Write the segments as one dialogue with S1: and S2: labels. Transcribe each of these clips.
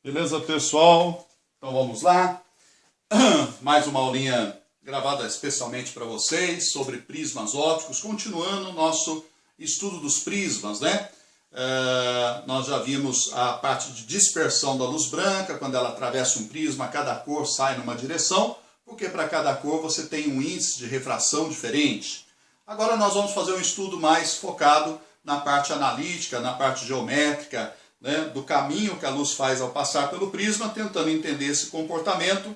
S1: Beleza, pessoal? Então vamos lá. Mais uma aulinha gravada especialmente para vocês sobre prismas ópticos, continuando o nosso estudo dos prismas, né? Nós já vimos a parte de dispersão da luz branca, quando ela atravessa um prisma, cada cor sai numa direção, porque para cada cor você tem um índice de refração diferente. Agora nós vamos fazer um estudo mais focado na parte analítica, na parte geométrica, né, do caminho que a luz faz ao passar pelo prisma, tentando entender esse comportamento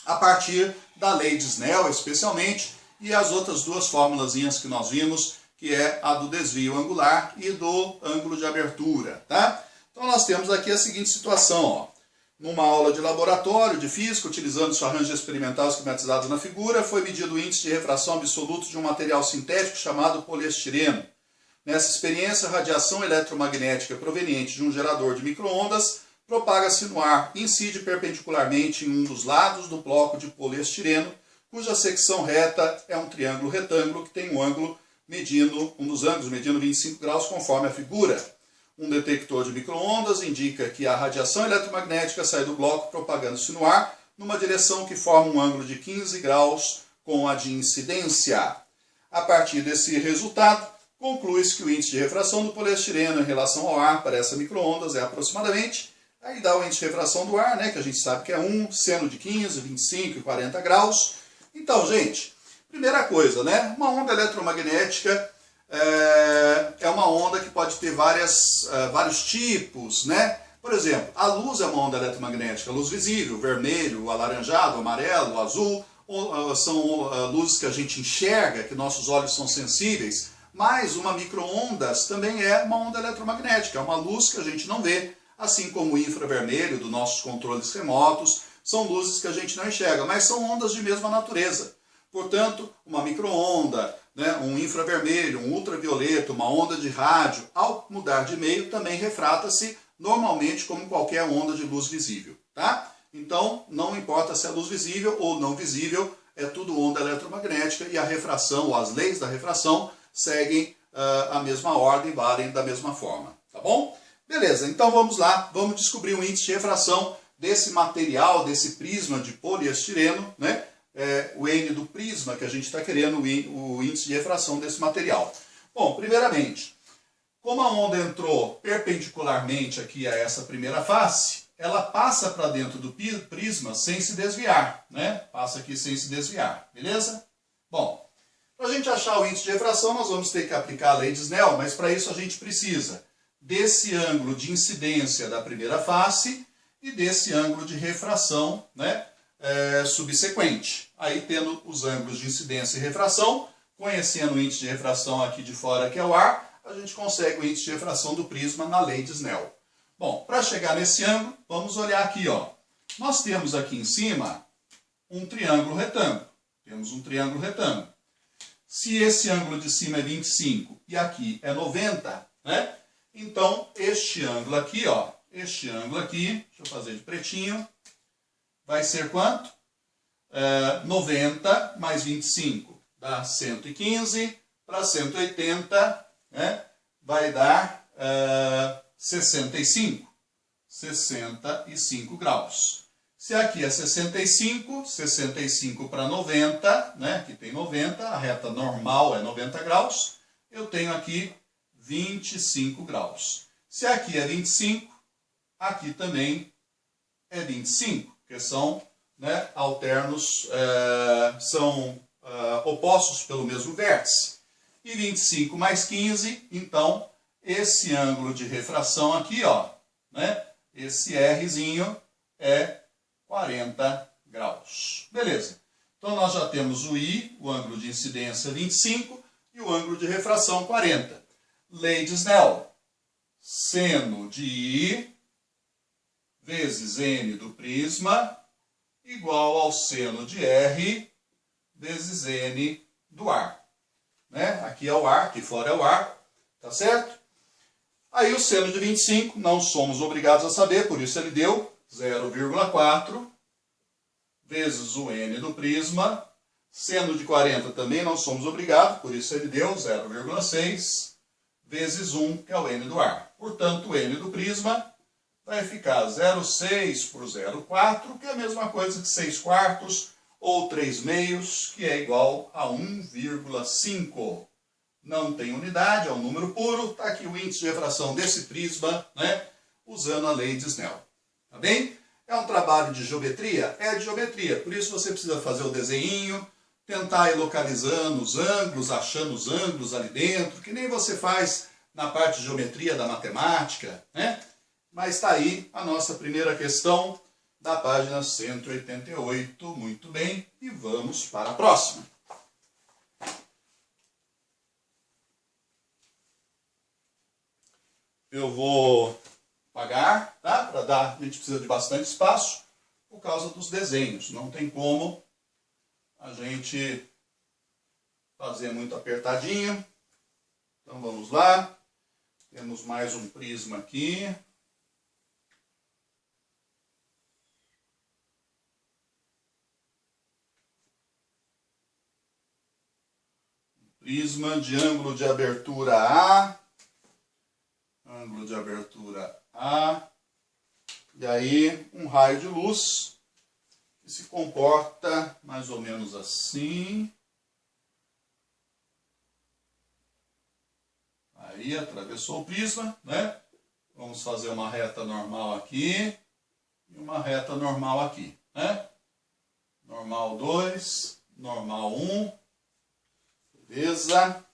S1: a partir da lei de Snell, especialmente, e as outras duas formulazinhas que nós vimos, que é a do desvio angular e do ângulo de abertura. Tá? Então nós temos aqui a seguinte situação. Ó. Numa aula de laboratório de física, utilizando os arranjos experimentais esquematizados na figura, foi medido o índice de refração absoluto de um material sintético chamado poliestireno. Nessa experiência, a radiação eletromagnética proveniente de um gerador de micro-ondas propaga-se no ar e incide perpendicularmente em um dos lados do bloco de poliestireno, cuja secção reta é um triângulo retângulo que tem um dos ângulos medindo 25 graus conforme a figura. Um detector de micro-ondas indica que a radiação eletromagnética sai do bloco propagando-se no ar numa direção que forma um ângulo de 15 graus com a de incidência. A partir desse resultado, conclui-se que o índice de refração do poliestireno em relação ao ar para essa micro-ondas é aproximadamente, aí dá o índice de refração do ar, né, que a gente sabe que é 1, seno de 15, 25 e 40 graus. Então, gente, primeira coisa, né, uma onda eletromagnética é uma onda que pode ter vários tipos, né? Por exemplo, a luz é uma onda eletromagnética, a luz visível, vermelho, alaranjado, amarelo, azul, são luzes que a gente enxerga, que nossos olhos são sensíveis. Mas uma micro-ondas também é uma onda eletromagnética, é uma luz que a gente não vê, assim como o infravermelho dos nossos controles remotos, são luzes que a gente não enxerga, mas são ondas de mesma natureza. Portanto, uma micro-onda, né, um infravermelho, um ultravioleta, uma onda de rádio, ao mudar de meio, também refrata-se normalmente como qualquer onda de luz visível. Tá? Então, não importa se é luz visível ou não visível, é tudo onda eletromagnética e a refração, ou as leis da refração, seguem a mesma ordem, valem da mesma forma, tá bom? Beleza, então vamos lá, vamos descobrir o índice de refração desse material, desse prisma de poliestireno, né? O N do prisma que a gente está querendo, o índice de refração desse material. Bom, primeiramente, como a onda entrou perpendicularmente aqui a essa primeira face, ela passa para dentro do prisma sem se desviar, né? Passa aqui sem se desviar, beleza? Bom, para a gente achar o índice de refração, nós vamos ter que aplicar a lei de Snell, mas para isso a gente precisa desse ângulo de incidência da primeira face e desse ângulo de refração, né, subsequente. Aí, tendo os ângulos de incidência e refração, conhecendo o índice de refração aqui de fora, que é o ar, a gente consegue o índice de refração do prisma na lei de Snell. Bom, para chegar nesse ângulo, vamos olhar aqui, ó. Nós temos aqui em cima um triângulo retângulo. Temos um triângulo retângulo. Se esse ângulo de cima é 25 e aqui é 90, né? Então, este ângulo aqui, ó, este ângulo aqui, deixa eu fazer de pretinho, vai ser quanto? 90 mais 25 dá 115, para 180, né? Vai dar 65 graus. Se aqui é 65 para 90, né, que tem 90, a reta normal é 90 graus, eu tenho aqui 25 graus. Se aqui é 25, aqui também é 25, porque são, né, alternos, são opostos pelo mesmo vértice. E 25 mais 15, então, esse ângulo de refração aqui, ó, né, esse Rzinho é 40 graus. Beleza. Então nós já temos o I, o ângulo de incidência 25 e o ângulo de refração 40. Lei de Snell. Seno de I vezes N do prisma igual ao seno de R vezes N do ar. Né? Aqui é o ar, aqui fora é o ar. Tá certo? Aí o seno de 25 não somos obrigados a saber, por isso ele deu 0,4 vezes o N do prisma. Seno de 40 também não somos obrigados, por isso ele deu 0,6 vezes 1, que é o N do ar. Portanto, o N do prisma vai ficar 0,6 por 0,4, que é a mesma coisa que 6 quartos, ou 3 meios, que é igual a 1,5. Não tem unidade, é um número puro. Está aqui o índice de refração desse prisma, né, usando a lei de Snell. Tá bem? É um trabalho de geometria? É de geometria, por isso você precisa fazer o desenho, tentar ir localizando os ângulos, achando os ângulos ali dentro, que nem você faz na parte de geometria da matemática, né? Mas está aí a nossa primeira questão da página 188. Muito bem, e vamos para a próxima. Eu vou apagar, tá? A gente precisa de bastante espaço por causa dos desenhos. Não tem como a gente fazer muito apertadinho. Então vamos lá. Temos mais um prisma aqui. Prisma de ângulo de abertura A. Ângulo de abertura A. E aí um raio de luz que se comporta mais ou menos assim. Aí atravessou o prisma, né? Vamos fazer uma reta normal aqui e uma reta normal aqui, né? Normal 2, normal 1, beleza?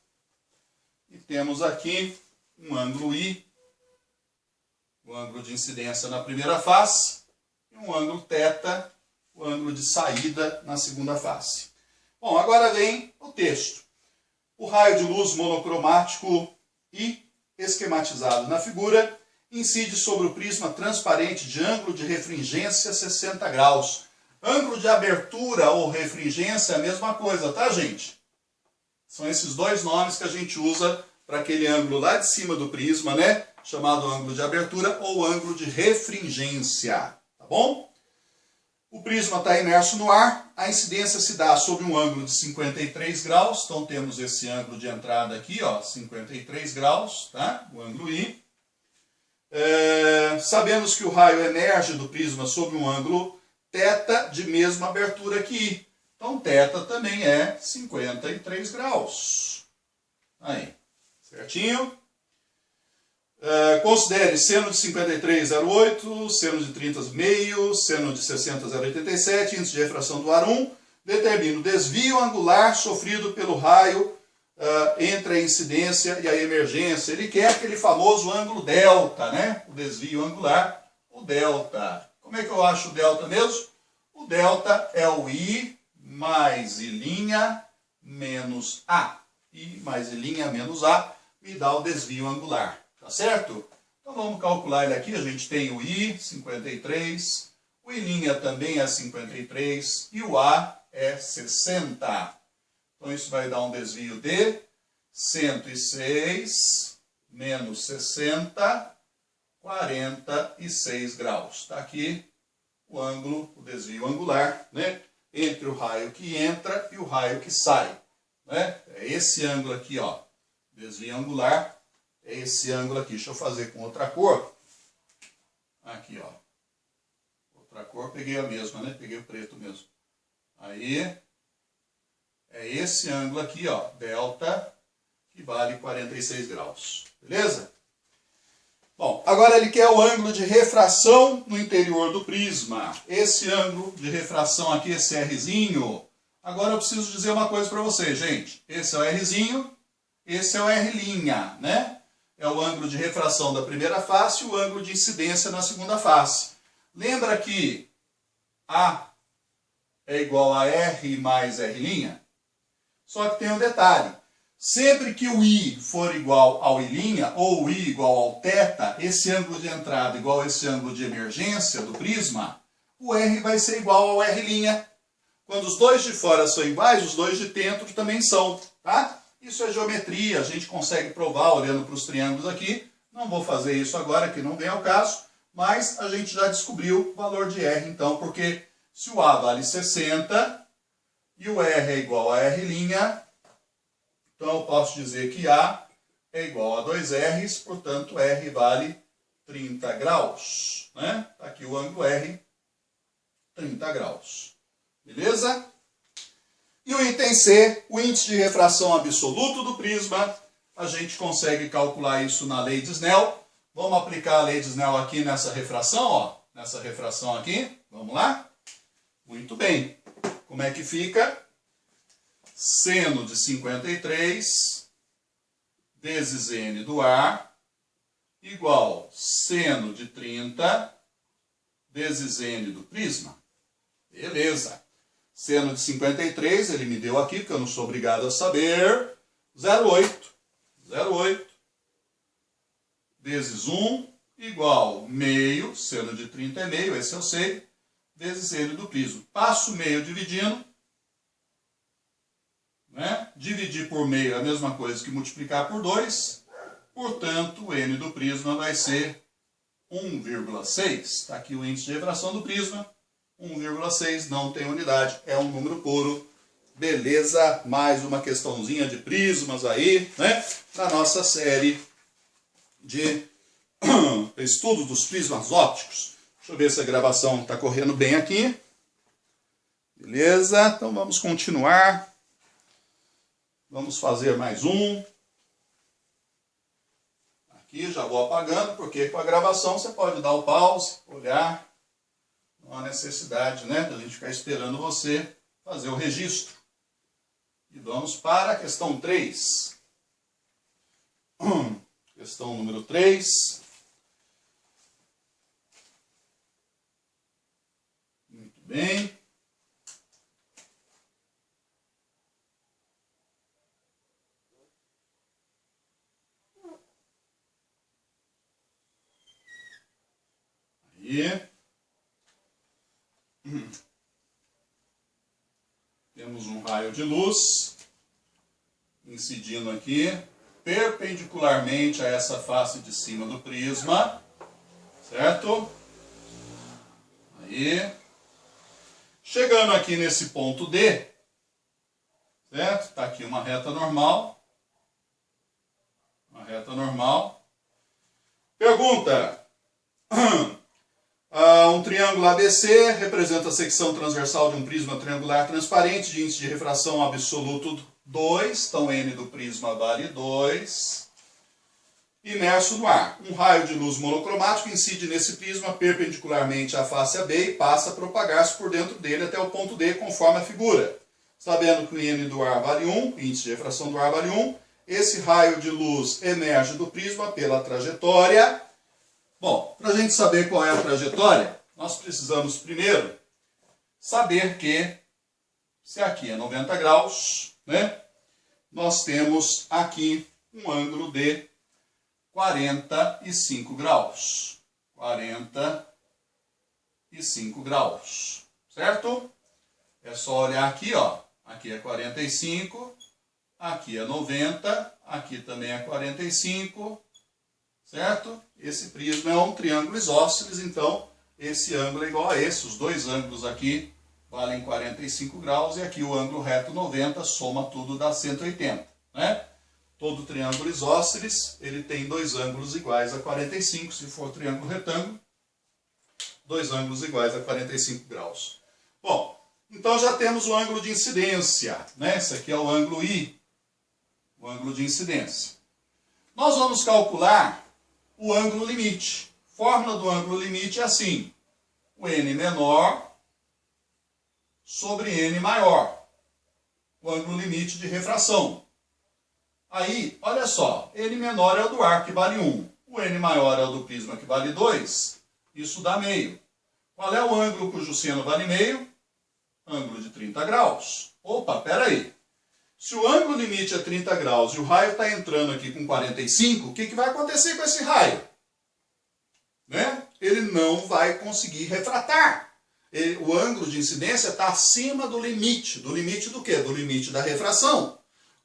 S1: E temos aqui um ângulo I, o ângulo de incidência na primeira face, e um ângulo θ, o ângulo de saída na segunda face. Bom, agora vem o texto. O raio de luz monocromático I, esquematizado na figura, incide sobre o prisma transparente de ângulo de refringência 60 graus. Ângulo de abertura ou refringência é a mesma coisa, tá, gente? São esses dois nomes que a gente usa para aquele ângulo lá de cima do prisma, né? Chamado ângulo de abertura ou ângulo de refringência, tá bom? O prisma está imerso no ar, a incidência se dá sobre um ângulo de 53 graus, então temos esse ângulo de entrada aqui, ó, 53 graus, tá? O ângulo I. Sabemos que o raio emerge do prisma sobre um ângulo θ de mesma abertura que I. Então, θ também é 53 graus. Aí, certinho? Considere seno de 53, 0,8, seno de 30, meio, seno de 60, 0,87, índice de refração do ar 1. Determine o desvio angular sofrido pelo raio entre a incidência e a emergência. Ele quer aquele famoso ângulo delta, né? O desvio angular, o delta. Como é que eu acho o delta mesmo? O delta é o I mais I' menos A. I mais I' menos A me dá o desvio angular. Tá certo? Então vamos calcular ele aqui. A gente tem o I, 53. O I' também é 53. E o A é 60. Então isso vai dar um desvio de 106 menos 60, 46 graus. Está aqui o ângulo, o desvio angular, né? Entre o raio que entra e o raio que sai. Né? É esse ângulo aqui, ó. Desvio angular é esse ângulo aqui. Deixa eu fazer com outra cor. Aqui, ó. Outra cor, peguei a mesma, né? Peguei o preto mesmo. Aí, é esse ângulo aqui, ó. Delta, que vale 46 graus. Beleza? Bom, agora ele quer o ângulo de refração no interior do prisma. Esse ângulo de refração aqui, esse Rzinho. Agora eu preciso dizer uma coisa para vocês, gente. Esse é o Rzinho, esse é o R', né? É o ângulo de refração da primeira face e o ângulo de incidência na segunda face. Lembra que A é igual a R mais R'? Só que tem um detalhe. Sempre que o I for igual ao I' ou o I igual ao θ, esse ângulo de entrada igual a esse ângulo de emergência do prisma, o R vai ser igual ao R'. Quando os dois de fora são iguais, os dois de dentro também são, tá? Isso é geometria, a gente consegue provar olhando para os triângulos aqui. Não vou fazer isso agora, que não vem ao caso, mas a gente já descobriu o valor de R, então, porque se o A vale 60 e o R é igual a R', então eu posso dizer que A é igual a 2Rs, portanto R vale 30 graus. né? Está aqui o ângulo R, 30 graus. Beleza? E o item C, o índice de refração absoluto do prisma, a gente consegue calcular isso na lei de Snell. Vamos aplicar a lei de Snell aqui nessa refração, ó. Nessa refração aqui. Vamos lá? Muito bem. Como é que fica? Seno de 53 vezes N do ar igual seno de 30 vezes N do prisma. Beleza. Seno de 53, ele me deu aqui, porque eu não sou obrigado a saber. 0,8 vezes 1 igual meio, seno de 30 é meio, esse eu sei, vezes N do prisma. Passo meio dividindo. Né? Dividir por meio é a mesma coisa que multiplicar por 2. Portanto, o N do prisma vai ser 1,6. Está aqui o índice de refração do prisma. 1,6 não tem unidade, é um número puro. Beleza, mais uma questãozinha de prismas aí, né? Na nossa série de estudo dos prismas ópticos. Deixa eu ver se a gravação está correndo bem aqui. Beleza, então vamos continuar. Vamos fazer mais um. Aqui já vou apagando, porque com a gravação você pode dar o pause, olhar. Não há necessidade, né, de a gente ficar esperando você fazer o registro. E vamos para a questão 3. Questão número 3. Muito bem. Aí. Temos um raio de luz incidindo aqui perpendicularmente a essa face de cima do prisma, certo? Aí, chegando aqui nesse ponto D, certo? Está aqui uma reta normal. Uma reta normal. Pergunta. Um triângulo ABC representa a secção transversal de um prisma triangular transparente de índice de refração absoluto 2. Então, N do prisma vale 2. Imerso no ar. Um raio de luz monocromático incide nesse prisma perpendicularmente à face AB e passa a propagar-se por dentro dele até o ponto D, conforme a figura. Sabendo que o N do ar vale 1, o índice de refração do ar vale 1, esse raio de luz emerge do prisma pela trajetória. Bom, para a gente saber qual é a trajetória, nós precisamos primeiro saber que, se aqui é 90 graus, né, nós temos aqui um ângulo de 45 graus. 45 graus, certo? É só olhar aqui, ó. Aqui é 45, aqui é 90, aqui também é 45, certo? Esse prisma é um triângulo isósceles, então esse ângulo é igual a esse. Os dois ângulos aqui valem 45 graus e aqui o ângulo reto 90, soma tudo dá 180, né? Todo triângulo isósceles, ele tem dois ângulos iguais a 45, se for triângulo retângulo, dois ângulos iguais a 45 graus. Bom, então já temos o ângulo de incidência, né? Esse aqui é o ângulo I, o ângulo de incidência. Nós vamos calcular o ângulo limite. Fórmula do ângulo limite é assim: o N menor sobre N maior. O ângulo limite de refração. Aí, olha só, N menor é o do ar, que vale 1. O N maior é o do prisma, que vale 2. Isso dá meio. Qual é o ângulo cujo seno vale meio? Ângulo de 30 graus. Opa, peraí. Se o ângulo limite é 30 graus e o raio está entrando aqui com 45, o que vai acontecer com esse raio? Né? Ele não vai conseguir refratar. O ângulo de incidência está acima do limite. Do limite do quê? Do limite da refração.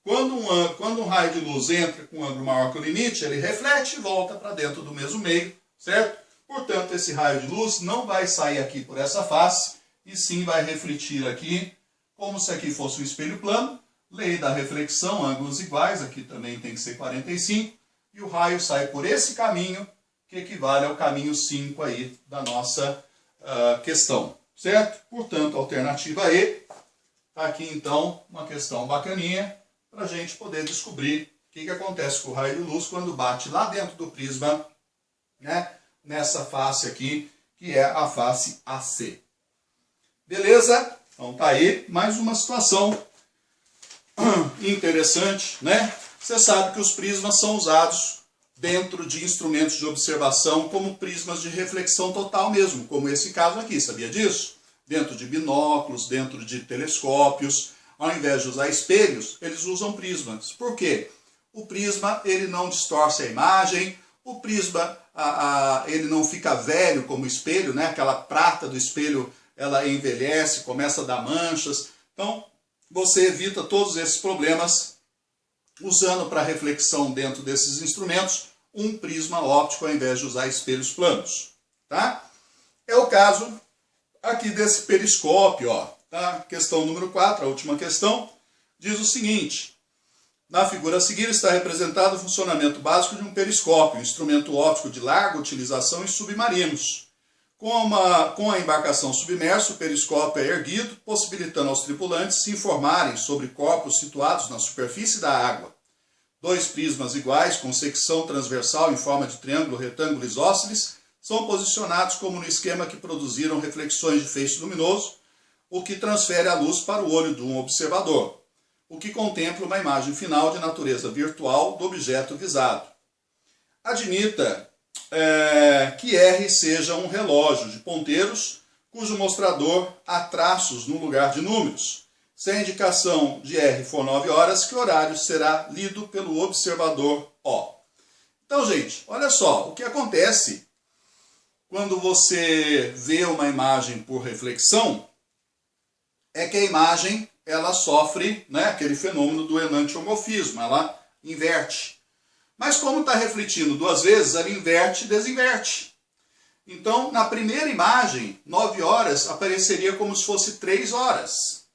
S1: Quando um raio de luz entra com um ângulo maior que o limite, ele reflete e volta para dentro do mesmo meio, certo? Portanto, esse raio de luz não vai sair aqui por essa face, e sim vai refletir aqui, como se aqui fosse um espelho plano. Lei da reflexão, ângulos iguais, aqui também tem que ser 45, e o raio sai por esse caminho que equivale ao caminho 5 aí da nossa questão, certo? Portanto, a alternativa E, está aqui então uma questão bacaninha para a gente poder descobrir o que acontece com o raio de luz quando bate lá dentro do prisma, né? Nessa face aqui, que é a face AC. Beleza? Então tá aí mais uma situação interessante, né? Você sabe que os prismas são usados dentro de instrumentos de observação como prismas de reflexão total mesmo, como esse caso aqui, sabia disso? Dentro de binóculos, dentro de telescópios, ao invés de usar espelhos, eles usam prismas. Por quê? O prisma, ele não distorce a imagem, o prisma, ele não fica velho como o espelho, né? Aquela prata do espelho, ela envelhece, começa a dar manchas. Então, você evita todos esses problemas usando para reflexão dentro desses instrumentos um prisma óptico ao invés de usar espelhos planos. Tá? É o caso aqui desse periscópio. Ó, tá? Questão número 4, a última questão, diz o seguinte. Na figura a seguir está representado o funcionamento básico de um periscópio, um instrumento óptico de larga utilização em submarinos. Com a embarcação submersa, o periscópio é erguido, possibilitando aos tripulantes se informarem sobre corpos situados na superfície da água. 2 prismas iguais, com secção transversal em forma de triângulo, retângulo e isósceles, são posicionados como no esquema que produziram reflexões de feixe luminoso, o que transfere a luz para o olho de um observador, o que contempla uma imagem final de natureza virtual do objeto visado. Admita que R seja um relógio de ponteiros cujo mostrador há traços no lugar de números. Se a indicação de R for 9 horas, que horário será lido pelo observador O? Então, gente, olha só, o que acontece quando você vê uma imagem por reflexão é que a imagem ela sofre, né, aquele fenômeno do enantiomorfismo, ela inverte. Mas como está refletindo 2 vezes, ela inverte e desinverte. Então, na primeira imagem, 9 horas apareceria como se fosse 3 horas.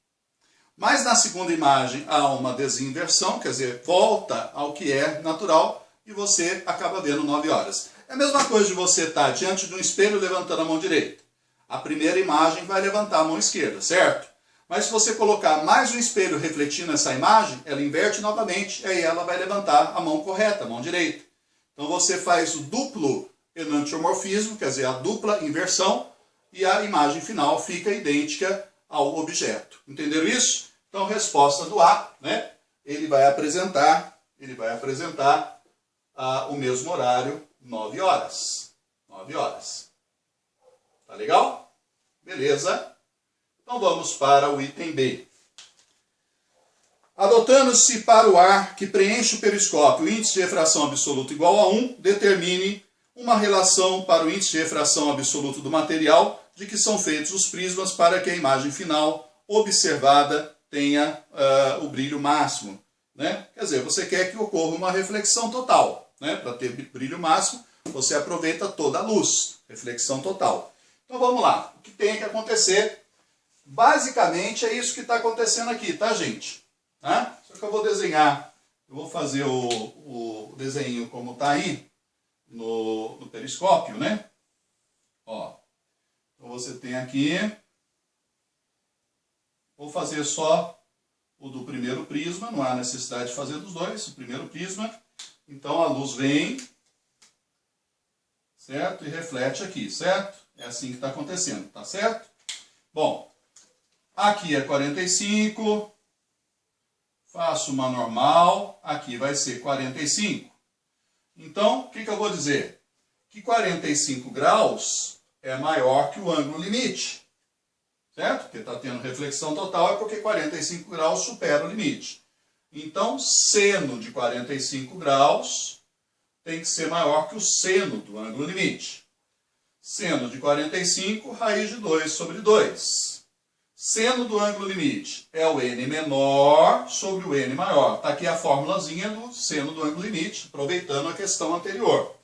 S1: Mas na segunda imagem há uma desinversão, quer dizer, volta ao que é natural e você acaba vendo 9 horas. É a mesma coisa de você estar diante de um espelho levantando a mão direita. A primeira imagem vai levantar a mão esquerda, certo? Mas se você colocar mais um espelho refletindo essa imagem, ela inverte novamente, e aí ela vai levantar a mão correta, a mão direita. Então você faz o duplo enantiomorfismo, quer dizer, a dupla inversão, e a imagem final fica idêntica ao objeto. Entenderam isso? Então, resposta do A, né? Ele vai apresentar o mesmo horário, 9 horas. 9 horas. Tá legal? Beleza? Então vamos para o item B. Adotando-se para o ar que preenche o periscópio o índice de refração absoluto igual a 1, determine uma relação para o índice de refração absoluto do material de que são feitos os prismas para que a imagem final observada tenha o brilho máximo. Né? Quer dizer, você quer que ocorra uma reflexão total. Né? Para ter brilho máximo, você aproveita toda a luz. Reflexão total. Então vamos lá. O que tem que acontecer? Basicamente é isso que está acontecendo aqui, tá, gente? Tá? Só que eu vou desenhar, eu vou fazer o desenho como está aí no periscópio, né? Ó, então você tem aqui, vou fazer só o do primeiro prisma, não há necessidade de fazer dos dois, o primeiro prisma. Então a luz vem, certo? E reflete aqui, certo? É assim que está acontecendo, tá certo? Bom, aqui é 45, faço uma normal, aqui vai ser 45. Então, o que eu vou dizer? Que 45 graus é maior que o ângulo limite, certo? Porque está tendo reflexão total é porque 45 graus supera o limite. Então, seno de 45 graus tem que ser maior que o seno do ângulo limite. Seno de 45, raiz de 2 sobre 2. Seno do ângulo limite é o n menor sobre o n maior. Está aqui a formulazinha do seno do ângulo limite, aproveitando a questão anterior.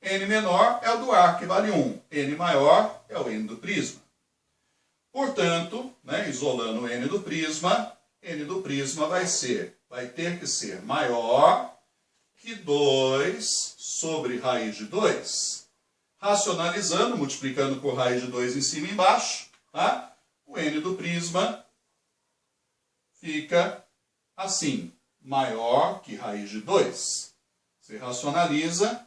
S1: N menor é o do ar, que vale 1. N maior é o n do prisma. Portanto, né, isolando o n do prisma vai ter que ser maior que 2 sobre raiz de 2. Racionalizando, multiplicando por raiz de 2 em cima e embaixo, tá? O n do prisma fica assim, maior que raiz de 2. Você racionaliza,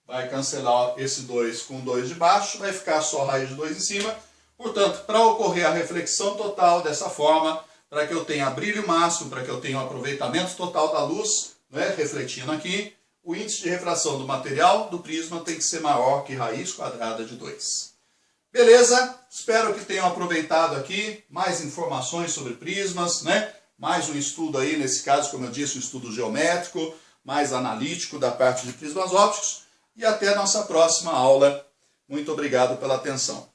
S1: vai cancelar esse 2 com 2 de baixo, vai ficar só raiz de 2 em cima. Portanto, para ocorrer a reflexão total dessa forma, para que eu tenha brilho máximo, para que eu tenha um aproveitamento total da luz, né, refletindo aqui, o índice de refração do material do prisma tem que ser maior que raiz quadrada de 2. Beleza? Espero que tenham aproveitado aqui mais informações sobre prismas, né? Mais um estudo aí, nesse caso, como eu disse, um estudo geométrico, mais analítico da parte de prismas ópticos. E até a nossa próxima aula. Muito obrigado pela atenção.